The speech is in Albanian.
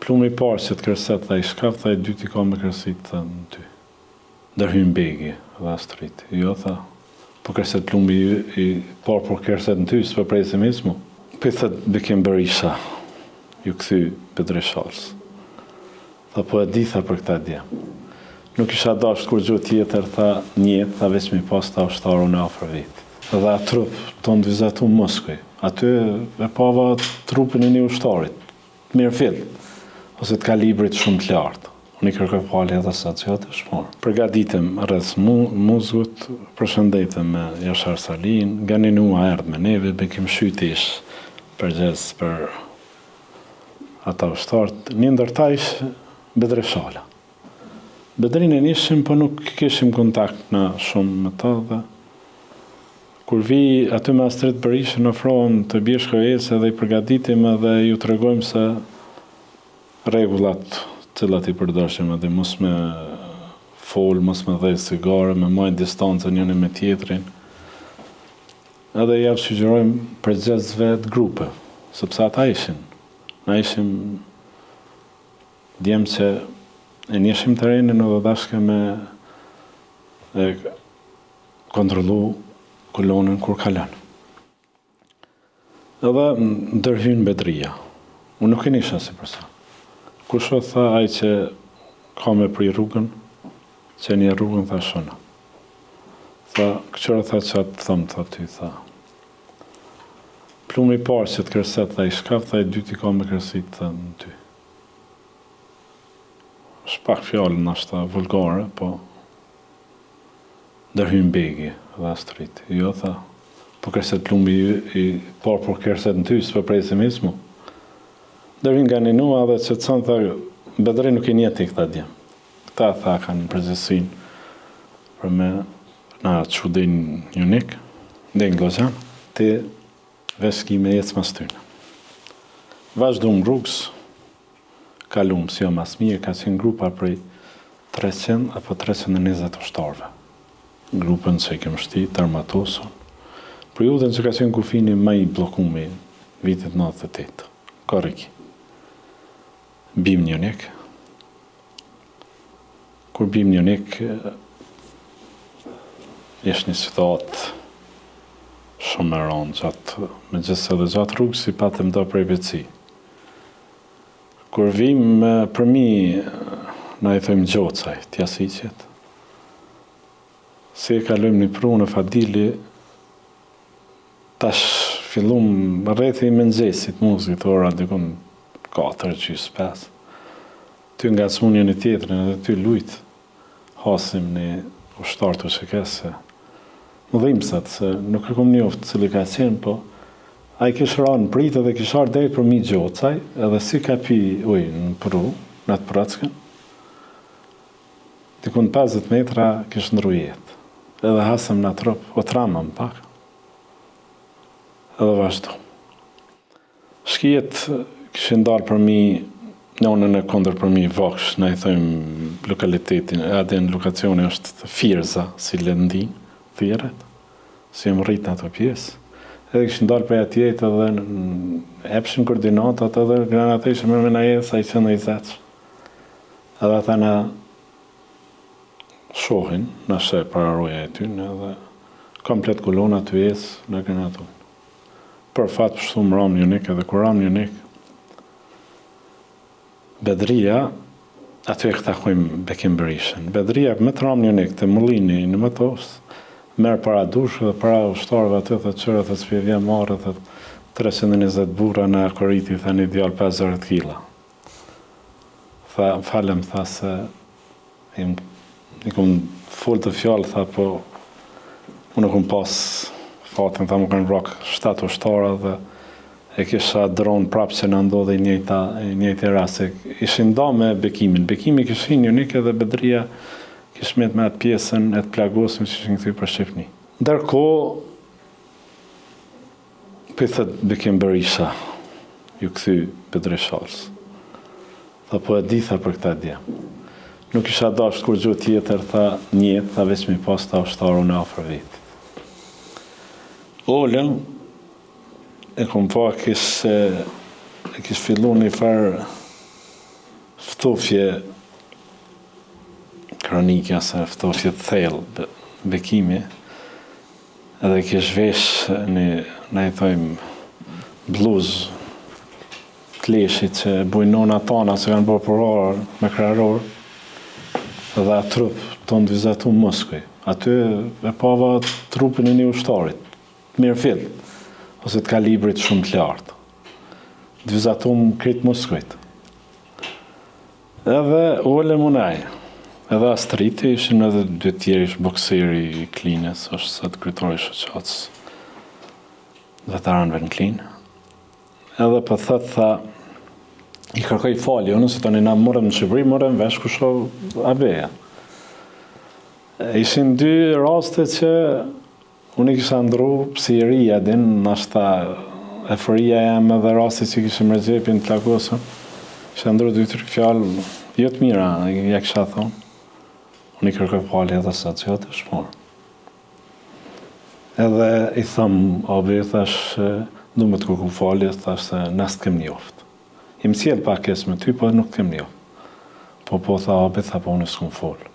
Plumi I parë që të kërset dhe I shkaf, tha I dyti ka me kërsit të në ty. Ndërhyn begi dhe Astrit. Jo, tha, po kërset plumi I parë, po kërset në ty, së për prejse mismu. Pëthet Bekim Berisha, ju këthy Bedreshalës. Tha, po e di, tha, për këta djem. Nuk isha dasht kur gjë tjetër, tha, njetë, tha, veç mi pas ta ushtaru në afër viti. Dhe a trup të në vizatu Moskoj. Aty e pava trupin e një ushtarit. Mirë fill. Ose të ka librit shumë të lartë. Unë I kërkoj falje edhe sa që atë shmorë. Përgatitem rreth muzgut, përshëndetëm me Jashar Salin, nga një nua erdhë me neve, Bekim Shytish përgjes për ata ushtartë. Një ndërta ishë Bedreshala. Bedrinë e nishim, po nuk kishim kontakt në shumë me ta dhe kur vi aty me Astrit Berishën ofrohen të bjesh kërjesë edhe I përgatitim edhe ju të regojmë se rregullat cilat I përdorshim edhe mos me fol, mos me dhej sigare, me majt distancën njëri me tjetrin. Edhe ja sugjerojmë përgjegjësve të grupe, sepse ata ishin. Na ishim djemë që e njëshim terrenin edhe dashke me kontrollu kolonën kur kalan. Edhe ndërhyn Bedria. Unë nuk e nisha si përsa. Kush o tha ai që ka me pri rrugën, që një rrugën tha shona. Tha, këqërë tha që atë thëmë, tha ty, tha. Plumi I parë që të kërset dhe I shkaf, tha I dyti ka me kërsit tha në ty. Shpak fjallën ashta vulgare, po ndërhyn begi dhe Astrit. Jo, tha, po kërset plumbi I parë, po kërset në ty, së për prejse mismu. Ndërhyn nga një nua dhe që të thënë, tha, Bedri nuk I njeti këta djem. Këta, tha, kanë përgjësin për me na që din unik, din Glozan, të veshkime jetës mas tyne. Vazhdum rrugës, kalum si jo mas mije, ka qenë grupa prej 300 apo 320 ushtarve. Grupën që I kemë shti, të armatosën. Periudën që ka qenë kufini më I blokumi, vitit 98. Koriki. Bim një nek. Kur bim një nek, ishtë një situatë shumë e rëndë gjatë, me gjithse dhe gjatë rrugës I patëm do prej veci. Kur vim për mi, na I thojmë gjocaj, tjasiqet, se kalojmë një prunë në Fadili, tash fillum rrethi I mëngjesit muzikët, ora dikun 4-5. Ty nga cmunje një tjetërin edhe ty lujt, hasim një ushtartë u shikese. Më dhimësat, se nuk e kom njoftë cili ka qenë, po a I kishë ranë pritë edhe kishë arë dhejtë për mi gjocaj, edhe si ka pi ujë në pru, në atë prackën, dikun 50 metra kishë ndru jetë. Edhe hasëm në trop, o tramëm pak. Edhe vazhdo. Shkijet kishin dalë për mi, nonën e kondër për mi Voksh, na I thojmë lokalitetin, edhe në lokacioni është Firza, si Lendin, Thiret, si më rritë në ato pjesë. Edhe kishin dalë për atjetë edhe epshin koordinatat edhe granate ishë me na jetë sa I qënë I zeqë. Edhe ata na shohin, na shë para roja e tynë, edhe komplet kolona të jesë në granatun. Për fatë pështu më ram një nik, edhe kur ram një nik, Bedria, aty e këtakojmë Bekim Berishën. Bedria, me të ram një nik, të mëllini në më tosë, merë para dushë dhe para ushtarëve aty, dhe qërë dhe spjevja marë, dhe 320 bura në koriti, tha një djallë 50 kila. Tha, falem, tha se I kom full të fjallë, tha, po unë kom pas fatin, tha, më kanë vrak 7 ushtarë dhe e kisha dronë prapë që në ndodhe I njëjtë rase. Ishin da me Bekimin. Bekimi kishin unik edhe Bedria kishmet me atë pjesën e të plagosëm që ishin këthy për Shqipni. Ndërko, pëthet Bekim Berisha, ju këthy Bedreshalës. Tha, po e di, tha, për këta djemë. Nuk isha dasht kur gjë tjetër, tha, njetë, tha, veç mi pas ta ushtaru në afër viti. Olën, e kom pa kish fillu një farë ftofje kronike ose ftofje të thellë bekimi, edhe kish vesh ne i thojmë bluzë të leshit që bujnë nona tona se kanë bërë përorë me kraror, dhe a trup tonë të vizatum muskuj. Aty e pava trupin e një ushtarit, mirë fill, ose të kalibrit shumë të lartë. Të vizatum këtë muskujt. Edhe Ole Munaj, edhe Astriti, ishin edhe dy tjerë, ish bokseri i Klinës, është sot kryetari i shoqatës veteranëve në Klinë. Edhe për thëtë tha, i kërkoj falje, unë se tani na morëm në Shqipëri, morëm vesh ku shoh abeja. Ishin dy raste që unë i kisha ndru psiria din, nashta eforia jam edhe rasti që kishim Recepin të lagosën, kisha ndru 2-3 fjalë, jo të mira, ja kisha thonë. Unë i kërkoj falje edhe sa që të shmorë. Edhe i thëmë, abe, thash, du me të kërku falje, thash se nësë të kem njoftë. I më sjellë pak me ty, po nuk të kem njoftë. Po tha, abe, tha, po unë s'kum folë.